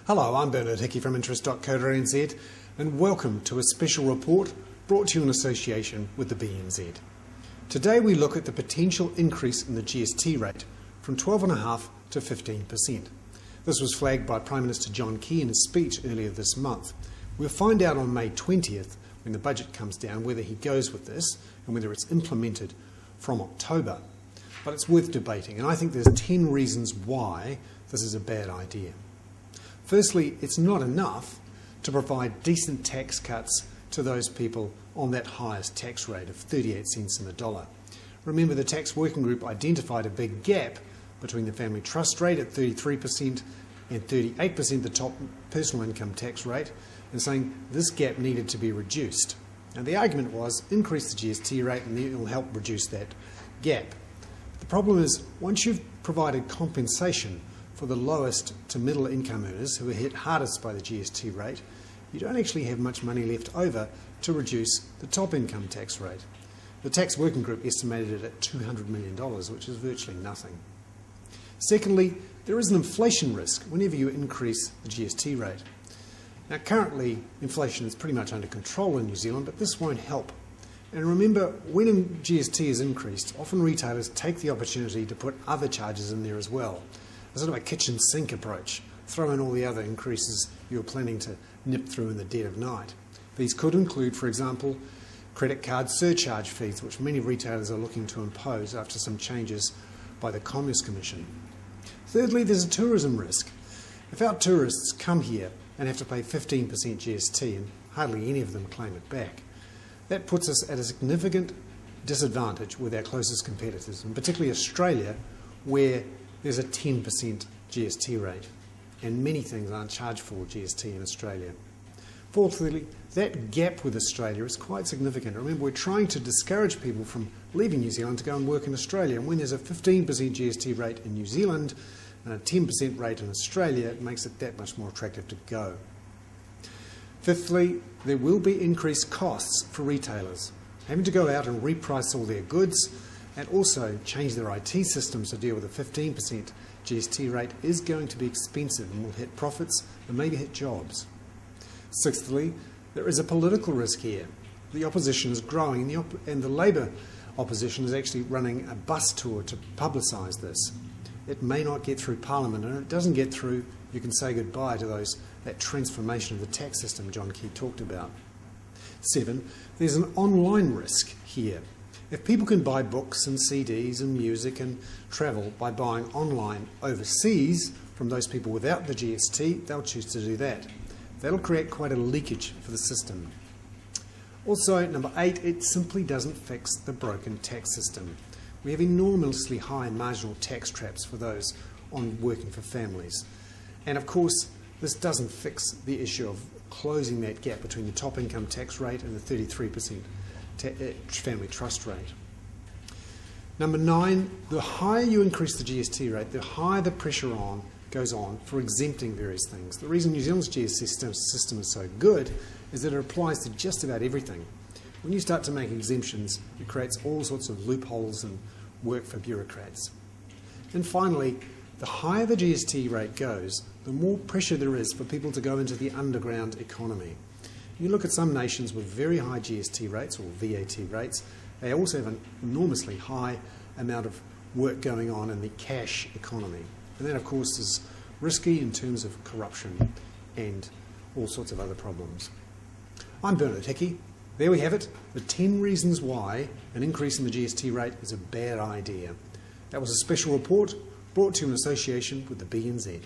Hello, I'm Hickey from interest.co.nz and welcome to a special report brought to you in association with the BNZ. Today we look at the potential increase in the GST rate from 12.5% to 15%. This was flagged by Prime Minister John Key in his speech earlier this month. We'll find out on May 20th, when the budget comes down, whether he goes with this and whether it's implemented from October. But it's worth debating, and I think there's 10 reasons why this is a bad idea. Firstly, it's not enough to provide decent tax cuts to those people on that highest tax rate of 38 cents in the dollar. Remember, the tax working group identified a big gap between the family trust rate at 33% and 38% the top personal income tax rate, and saying this gap needed to be reduced. And the argument was increase the GST rate and it will help reduce that gap. The problem is, once you've provided compensation for the lowest to middle income earners who are hit hardest by the GST rate, you don't actually have much money left over to reduce the top income tax rate. The tax working group estimated it at $200 million, which is virtually nothing. Secondly, there is an inflation risk whenever you increase the GST rate. Now, currently, inflation is pretty much under control in New Zealand, but this won't help. And remember, when GST is increased, often retailers take the opportunity to put other charges in there as well. A sort of a kitchen sink approach. Throw in all the other increases you're planning to nip through in the dead of night. These could include, for example, credit card surcharge fees, which many retailers are looking to impose after some changes by the Commerce Commission. Thirdly, there's a tourism risk. If our tourists come here and have to pay 15% GST and hardly any of them claim it back, that puts us at a significant disadvantage with our closest competitors, and particularly Australia, where there's a 10% GST rate, and many things aren't charged for GST in Australia. Fourthly, that gap with Australia is quite significant. Remember, we're trying to discourage people from leaving New Zealand to go and work in Australia, and when there's a 15% GST rate in New Zealand and a 10% rate in Australia, it makes it that much more attractive to go. Fifthly, there will be increased costs for retailers, having to go out and reprice all their goods and also change their IT systems to deal with a 15% GST rate is going to be expensive and will hit profits and maybe hit jobs. Sixthly, there is a political risk here. The opposition is growing and the Labour opposition is actually running a bus tour to publicise this. It may not get through Parliament, and if it doesn't get through, you can say goodbye to that transformation of the tax system John Key talked about. 7, there's an online risk here. If people can buy books and CDs and music and travel by buying online overseas from those people without the GST, they'll choose to do that. That'll create quite a leakage for the system. Also, number 8, it simply doesn't fix the broken tax system. We have enormously high marginal tax traps for those on working for families. And of course, this doesn't fix the issue of closing that gap between the top income tax rate and the 33% family trust rate. Number 9, the higher you increase the GST rate, the higher the pressure goes on for exempting various things. The reason New Zealand's GST system is so good is that it applies to just about everything. When you start to make exemptions, it creates all sorts of loopholes and work for bureaucrats. And finally, the higher the GST rate goes, the more pressure there is for people to go into the underground economy. You look at some nations with very high GST rates or VAT rates, they also have an enormously high amount of work going on in the cash economy. And that, of course, is risky in terms of corruption and all sorts of other problems. I'm Hickey. There we have it, the 10 reasons why an increase in the GST rate is a bad idea. That was a special report brought to you in association with the BNZ.